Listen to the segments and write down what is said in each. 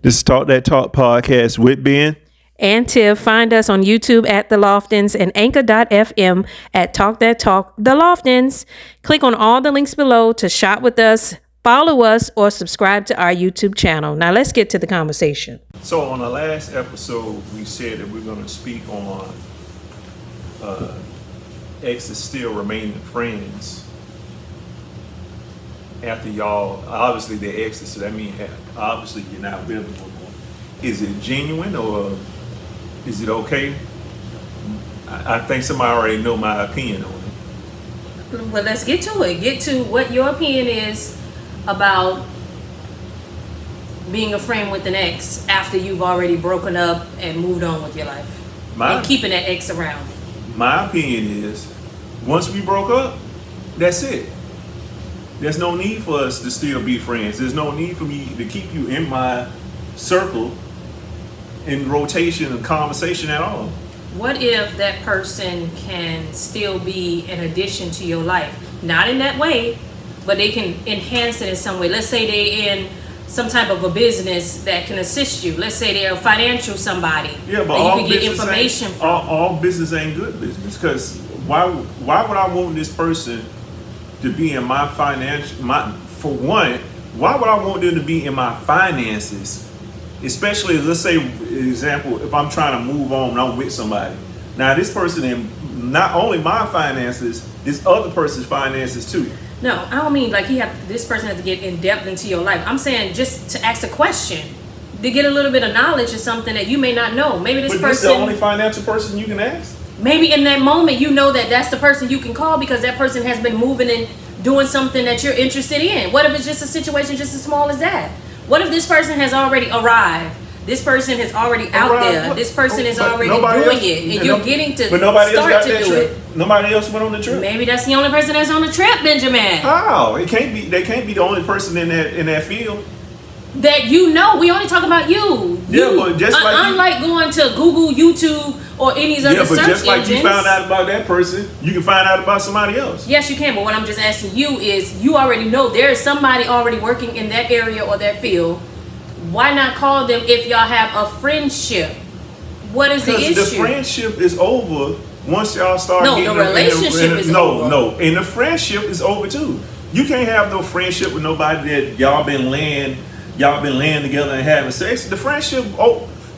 This is Talk That Talk podcast with Ben. And Tiff. Find us on YouTube at The Loftons and Anchor.fm at Talk That Talk The Loftons. Click on all the links below to shop with us, follow us, or subscribe to our YouTube channel. Now let's get to the conversation. So on the last episode, we said that we're going to speak on exes still remaining friends after y'all, obviously they're exes, so that means obviously you're not with them no more. Is it genuine or is it okay? I think somebody already know my opinion on it. Well, let's get to it. Get to what your opinion is about being a friend with an ex after you've already broken up and moved on with your life. And keeping that ex around. My opinion is, once we broke up, that's it. There's no need for us to still be friends. There's no need for me to keep you in my circle in rotation and conversation at all. What if that person can still be an addition to your life? Not in that way, but they can enhance it in some way. Let's say they're in some type of a business that can assist you. Let's say they're a financial somebody. Yeah, but that you can get information from. All business ain't good business. Because why would I want this person to be in my for one, why would I want them to be in my finances? Especially, let's say, example, if I'm trying to move on and I'm with somebody. Now, this person in not only my finances, this other person's finances too. No, I don't mean like this person has to get in depth into your life. I'm saying just to ask a question, to get a little bit of knowledge of something that you may not know. Maybe this person. This is the only financial person you can ask? Maybe in that moment you know that that's the person you can call because that person has been moving and doing something that you're interested in. What if it's just a situation just as small as that? What if this person has already arrived? This person is already out there. This person is already doing it, and you're getting to start to do it. Nobody else went on the trip. Maybe that's the only person that's on the trip, Benjamin. How? It can't be. They can't be the only person in that field. That you know, we only talk about you. Yeah, but just like unlike going to Google, YouTube, or any of these other search engines. Yeah, but just like you found out about that person, you can find out about somebody else. Yes, you can. But what I'm just asking you is, you already know there is somebody already working in that area or that field. Why not call them if y'all have a friendship? What is the issue? Because the friendship is over once y'all start getting... No, the relationship is over. No, and the friendship is over too. You can't have no friendship with nobody that y'all been laying together and having sex. The friendship,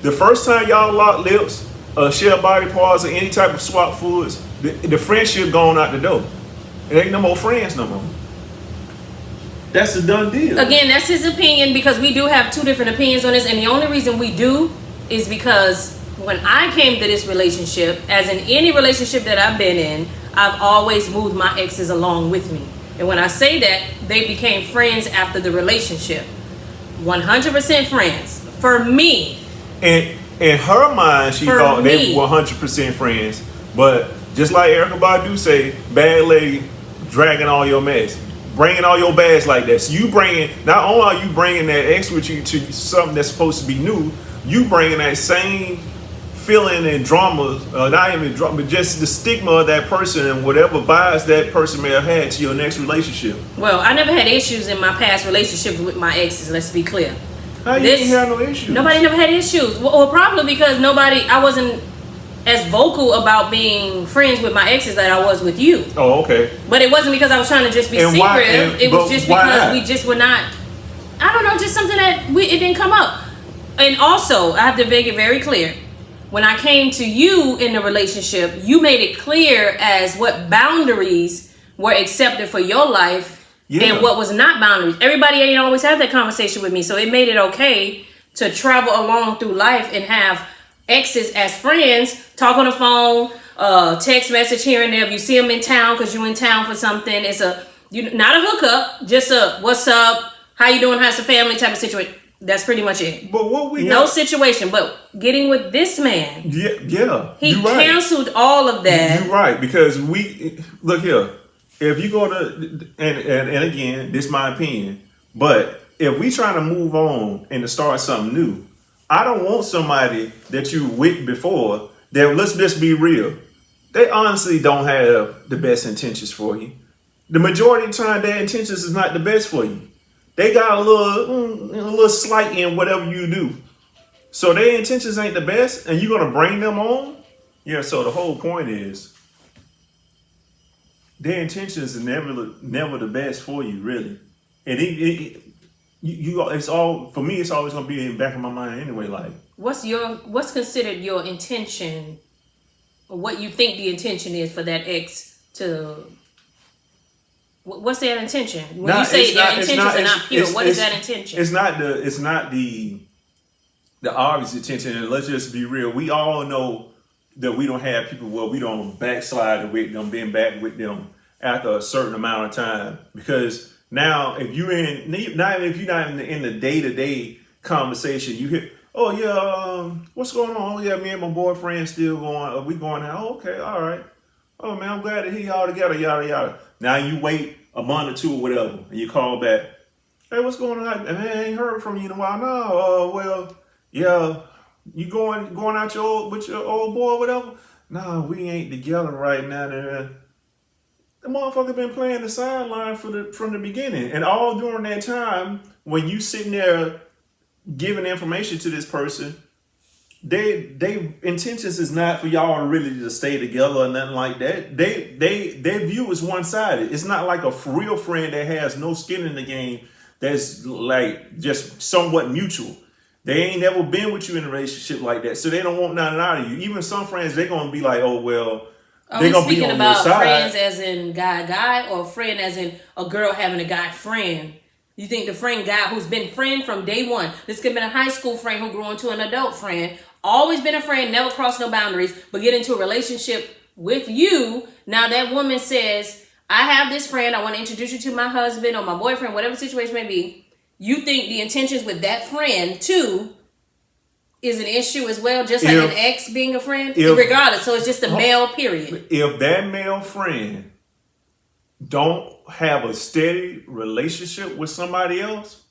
the first time y'all lock lips, share body parts, or any type of swap fluids, the friendship gone out the door. It ain't no more friends no more. That's a done deal. Again, that's his opinion because we do have two different opinions on this, and the only reason we do is because when I came to this relationship, as in any relationship that I've been in, I've always moved my exes along with me. And when I say that, they became friends after the relationship. 100% friends. For me. And in her mind, she thought they were 100% friends. But just like Erykah Badu say, bad lady dragging all your mess. Bringing all your bags like that. So you not only are you bringing that ex with you to something that's supposed to be new, you bringing that same feeling and drama, not even drama, but just the stigma of that person and whatever vibes that person may have had to your next relationship. Well, I never had issues in my past relationships with my exes, let's be clear. How you didn't have no issues? Nobody never had issues. Well, probably because I wasn't as vocal about being friends with my exes that I was with you. Oh, okay. But it wasn't because I was trying to just be secretive. It was just because we just were not, I don't know, just something that it didn't come up. And also, I have to make it very clear. When I came to you in the relationship, you made it clear as what boundaries were accepted for your life and what was not boundaries. Everybody ain't always had that conversation with me. So it made it okay to travel along through life and have exes as friends, talk on the phone, text message here and there. If you see them in town because you're in town for something, it's not a hookup, just a what's up, how you doing, how's the family type of situation. That's pretty much it. But what we no situation, but getting with this man. Yeah. He canceled all of that. You're right, because look here. If you go to and again, this is my opinion, but if we trying to move on and to start something new, I don't want somebody that you with before that, let's just be real, they honestly don't have the best intentions for you. The majority of the time, their intentions is not the best for you. they got a little slight in whatever you do. So their intentions ain't the best, and you're gonna bring them on. Yeah. So the whole point is, their intentions are never the best for you, really. And it's all for me. It's always gonna be in the back of my mind anyway. Like, what's considered your intention, or what you think the intention is for that ex to? What's that intention? When you say their intentions are not pure, what is that intention? It's not the obvious intention. And let's just be real. We all know that we don't have people where we don't backslide with them, being back with them after a certain amount of time. Because now, if you're not in the day-to-day conversation, you hear, oh yeah, what's going on? Oh yeah, me and my boyfriend still going. Are we going out? Oh, okay, all right. Oh man, I'm glad to hear y'all together. Yada yada. Now you wait a month or two or whatever, and you call back. Hey, what's going on? And I ain't heard from you in a while. No, well, yeah, you going out with your old boy or whatever? No, we ain't together right now. The motherfucker been playing the sideline from the beginning, and all during that time when you sitting there giving information to this person, they intentions is not for y'all really to stay together or nothing like that. Their view is one-sided. It's not like a real friend that has no skin in the game. That's like just somewhat mutual. They ain't never been with you in a relationship like that, so they don't want nothing out of you. Even some friends, they're gonna be like, oh well. Are we speaking about friends as in guy, or friend as in a girl having a guy friend? You think the friend guy who's been friend from day one, this could have been a high school friend who grew into an adult friend, always been a friend, never crossed no boundaries, but get into a relationship with you. Now that woman says, I have this friend, I want to introduce you to my husband or my boyfriend, whatever the situation may be. You think the intentions with that friend too is an issue as well, just like an ex being a friend? Regardless, so it's just a male, period. If that male friend don't have a steady relationship with somebody else,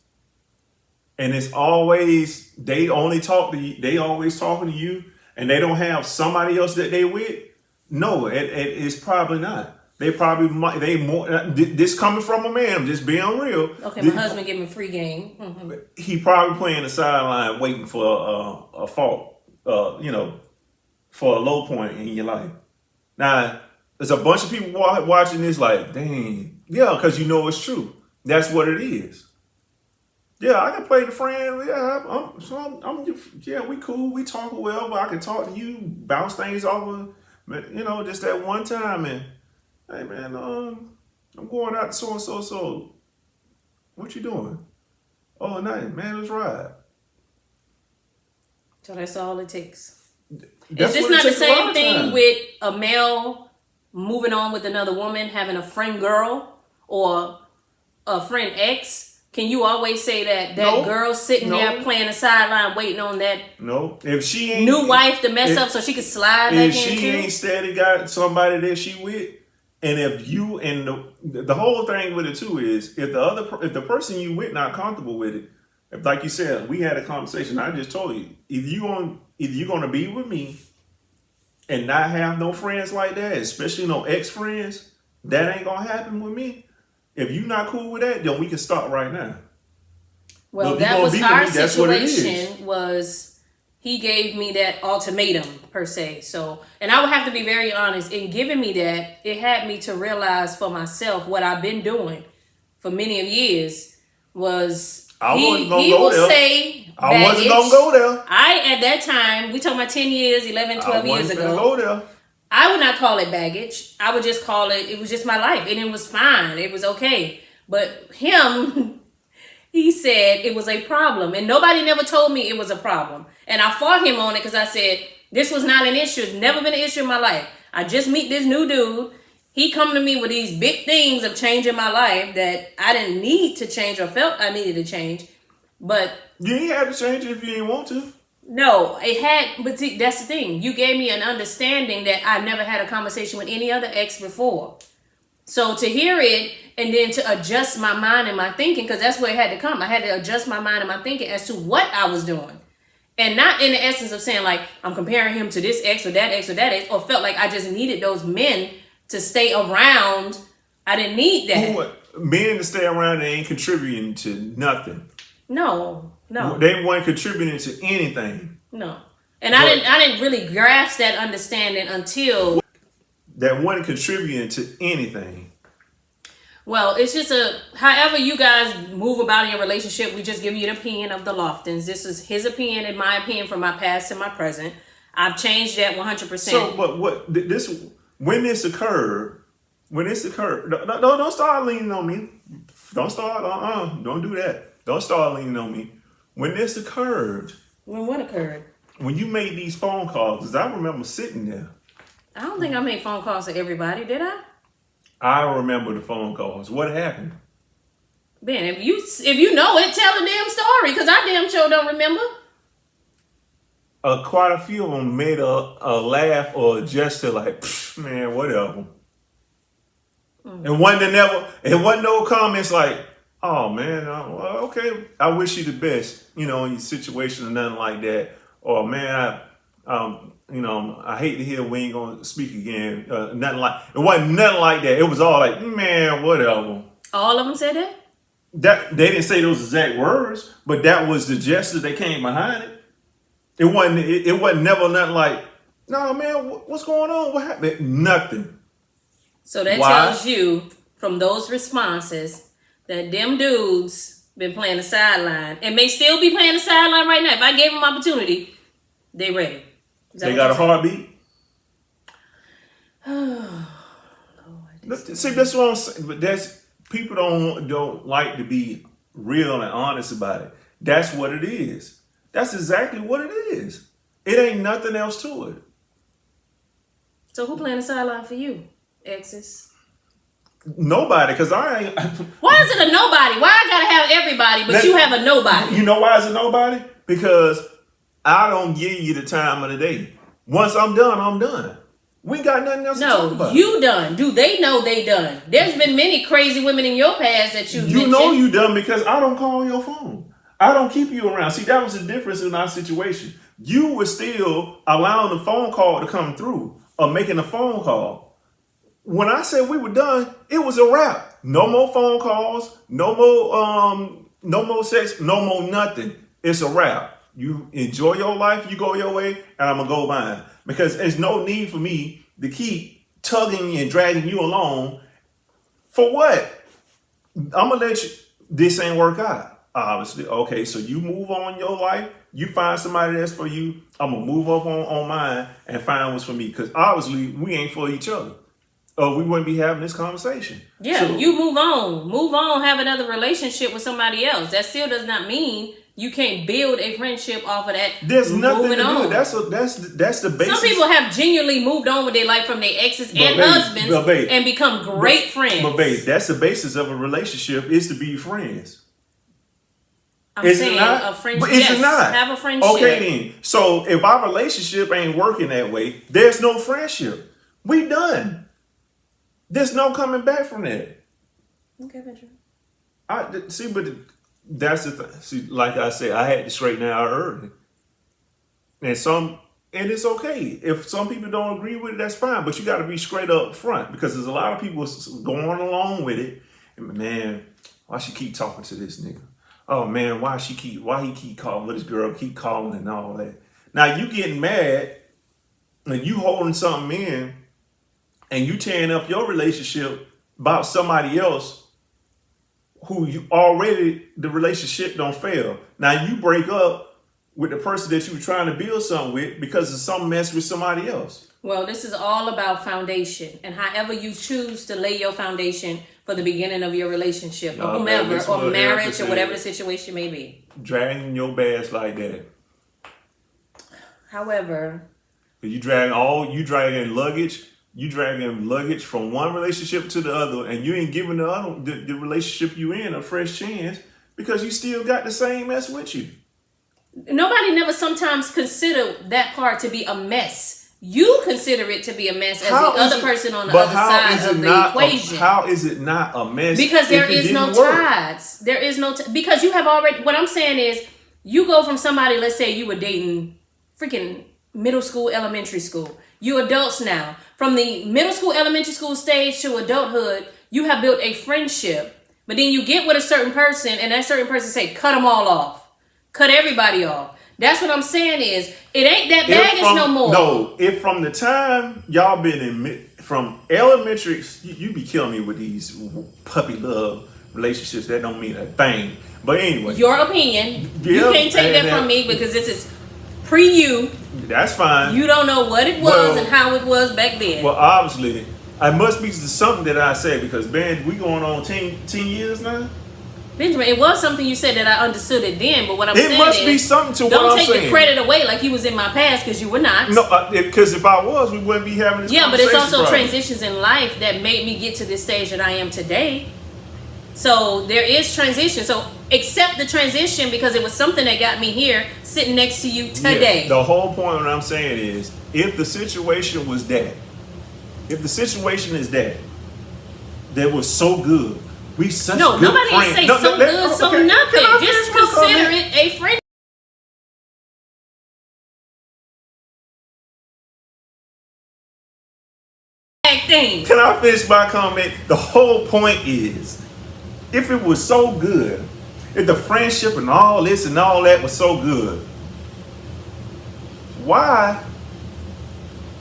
and it's always they always talking to you, and they don't have somebody else that they with, no, it's probably not. They this coming from a man. I'm just being real. Okay, my husband gave me free game. Mm-hmm. He probably playing the sideline, waiting for a fault, for a low point in your life. Now, there's a bunch of people watching this like, dang, yeah, because you know it's true. That's what it is. Yeah, I can play the friend. Yeah, we cool. We talk well, but I can talk to you, bounce things over, just that one time and. Hey man, I'm going out to so. What you doing? Oh, nothing, man. Let's ride. So that's all it takes. Is this not the same thing with a male moving on with another woman, having a friend girl or a friend ex? Can you always say that girl sitting there playing the sideline waiting on that if she ain't new wife to mess up so she can slide back in? If she ain't steady got somebody that she with. And if you and the whole thing with it too is if the person you with not comfortable with it, if, like you said, we had a conversation. I just told you if you're gonna be with me and not have no friends like that, especially no ex friends, that ain't gonna happen with me. If you're not cool with that, then we can start right now. Well, that was our situation. Was he gave me that ultimatum per se. So, and I would have to be very honest in giving me that. It had me to realize for myself what I've been doing for many of years was he will say I wasn't gonna go there. At that time, we talking about 10 years, 11, 12 years ago. Go there. I would not call it baggage. I would just call it was just my life. And it was fine. It was okay. But him, he said it was a problem. And nobody never told me it was a problem. And I fought him on it because I said, this was not an issue. It's never been an issue in my life. I just meet this new dude. He come to me with these big things of changing my life that I didn't need to change or felt I needed to change. But you didn't have to change it if you didn't want to. No, it had, but see, that's the thing. You gave me an understanding that I never had a conversation with any other ex before. So to hear it and then to adjust my mind and my thinking, because that's where it had to come. I had to adjust my mind and my thinking as to what I was doing. And not in the essence of saying like, I'm comparing him to this ex or that ex or that ex, or felt like I just needed those men to stay around. I didn't need that. men that stay around they ain't contributing to nothing. No. They weren't contributing to anything. No. And I didn't really grasp that understanding until that wasn't contributing to anything. Well, it's just however you guys move about in your relationship, we just give you an opinion of the Loftons. This is his opinion and my opinion from my past and my present. I've changed that 100%. So, but when this occurred, don't start leaning on me. Don't start, don't do that. Don't start leaning on me. When this occurred. When what occurred? When you made these phone calls, because I remember sitting there. I don't think I made phone calls to everybody, did I? I remember the phone calls. What happened? Ben, if you know it, tell the damn story, because I damn sure don't remember. Quite a few of them made a laugh or a gesture like, man, whatever. Mm-hmm. It wasn't no comments like, oh man, okay, I wish you the best, in your situation or nothing like that. Or man, I hate to hear we ain't gonna speak again. It wasn't nothing like that. It was all like, man, whatever. All of them said that? That they didn't say those exact words, but that was the gesture that came behind it. It wasn't never nothing like, no man, what's going on? What happened? Nothing. So that tells you from those responses that them dudes been playing the sideline and may still be playing the sideline right now. If I gave them opportunity, they ready. They got a heartbeat. Oh, Lord. See, that's what I'm saying. But people don't like to be real and honest about it. That's what it is. That's exactly what it is. It ain't nothing else to it. So who playing the sideline for you, exes? Nobody, because I ain't. Why is it a nobody? Why I gotta have everybody, but you have a nobody? You know why it's a nobody? Because I don't give you the time of the day. Once I'm done, I'm done. We got nothing else to talk about. No, you done. Do they know they done? There's been many crazy women in your past that you mentioned. know you done because I don't call your phone. I don't keep you around. See, that was the difference in our situation. You were still allowing the phone call to come through or making a phone call. When I said we were done, it was a wrap. No more phone calls, no more sex, no more nothing. It's a wrap. You enjoy your life, you go your way, and I'm going to go mine. Because there's no need for me to keep tugging and dragging you along. For what? I'm going to let you, this ain't work out. Obviously, okay, so you move on your life, you find somebody that's for you, I'm going to move up on mine and find what's for me. Because obviously, we ain't for each other. Or we wouldn't be having this conversation. Yeah, so, you move on, have another relationship with somebody else. That still does not mean you can't build a friendship off of that. There's nothing to do. That's the basis. Some people have genuinely moved on with their life from their exes and husbands and become great friends. But babe, that's the basis of a relationship is to be friends. I'm saying a friendship. But is it not? Have a friendship. Okay then. So if our relationship ain't working that way, there's no friendship. We done. There's no coming back from that. Okay, Benjamin. But that's the thing. See, like I said, I had to straighten it out early. And it's okay. If some people don't agree with it, that's fine. But you got to be straight up front because there's a lot of people going along with it. And man, why she keep talking to this nigga? Oh man, why he keep calling? Let this girl keep calling and all that. Now you getting mad and you holding something in and you tearing up your relationship about somebody else who you already, the relationship don't fail. Now you break up with the person that you were trying to build something with because of some mess with somebody else. Well, this is all about foundation and however you choose to lay your foundation for the beginning of your relationship or whomever or marriage or whatever the situation may be. Dragging your bags like that. However, you dragging luggage from one relationship to the other, and you ain't giving the relationship you in a fresh chance because you still got the same mess with you. Nobody never sometimes consider that part to be a mess. You consider it to be a mess as the other person on the other side of the equation. How is it not a mess? Because there is no ties. There is no because you have already. What I'm saying is, you go from somebody. Let's say you were dating freaking middle school, elementary school. You adults now. From the middle school, elementary school stage to adulthood, you have built a friendship But then you get with a certain person and that certain person say, cut them all off. Cut everybody off. That's what I'm saying is, it ain't that baggage no more. No, if from the time y'all been from elementary, you be killing me with these puppy love relationships. That don't mean a thing. But anyway. Your opinion. You can't take that from me because this is pre-you. That's fine. You don't know what it was and how it was back then. Well, obviously, I must be something that I said because, man, we going on 10 years now. Benjamin, it was something you said that I understood it then, but what I'm saying is... It must be something to what I'm saying. Don't take the credit away like you was in my past, because you were not. No, because if I was, we wouldn't be having this conversation. Yeah, but it's also transitions in life that made me get to this stage that I am today. So there is transition. So accept the transition because it was something that got me here, sitting next to you today. Yeah, the whole point of what I'm saying is, if the situation was that, if the situation is that was so good, we such good nobody friends. Say so good, so nothing. Just consider it a friend. Thing. Can I finish my comment? The whole point is, if it was so good, if the friendship and all this and all that was so good, why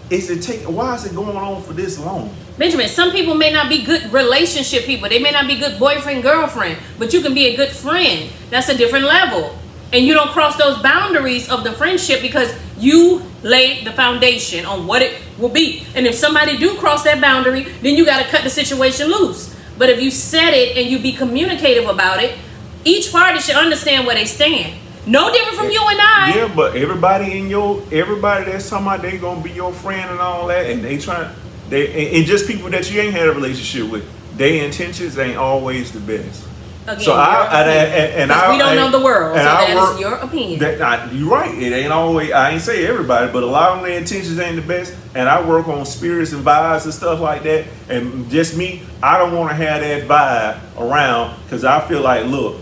is it going on for this long? Benjamin, some people may not be good relationship people. They may not be good boyfriend, girlfriend, but you can be a good friend. That's a different level. And you don't cross those boundaries of the friendship because you laid the foundation on what it will be. And if somebody do cross that boundary, then you got to cut the situation loose. But if you set it and you be communicative about it, each party should understand where they stand. No different from you and I. Yeah, but everybody that's talking about they gonna be your friend and all that, and and just people that you ain't had a relationship with, their intentions ain't always the best. Again, so we don't know the world, so that is your opinion. You're right. It ain't always. I ain't say everybody, but a lot of their intentions ain't the best. And I work on spirits and vibes and stuff like that. And just me, I don't want to have that vibe around because I feel like, look,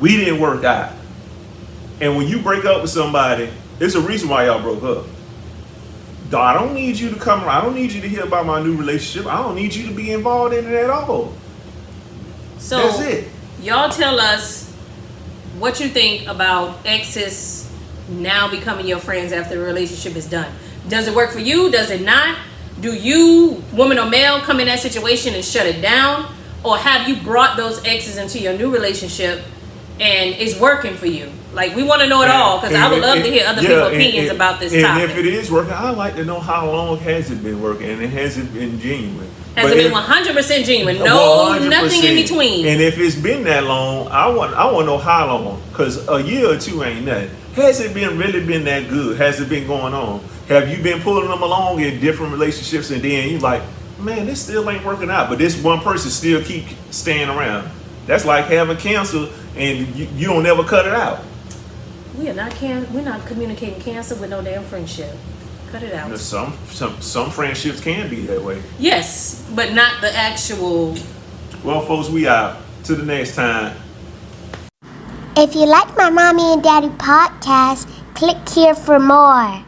we didn't work out. And when you break up with somebody, there's a reason why y'all broke up. I don't need you to come around. I don't need you to hear about my new relationship. I don't need you to be involved in it at all. So that's it. Y'all tell us what you think about exes now becoming your friends after the relationship is done. Does it work for you? Does it not? Do you, woman or male, come in that situation and shut it down? Or have you brought those exes into your new relationship and it's working for you? Like, we want to know it all because I would love to hear other people's opinions about this topic. And if it is working, I'd like to know how long has it been working and has it been genuine? Has it been 100% genuine? No, 100%. Nothing in between. And if it's been that long, I want to know how long, because a year or two ain't nothing. Has it really been that good? Has it been going on? Have you been pulling them along in different relationships and then you like, man, this still ain't working out, but this one person still keep staying around? That's like having cancer and you don't ever cut it out. We're not communicating cancer with no damn friendship. Cut it out. Some friendships can be that way. Yes, but not the actual. Well, folks, we out. Till the next time. If you like my Mommy and Daddy podcast, click here for more.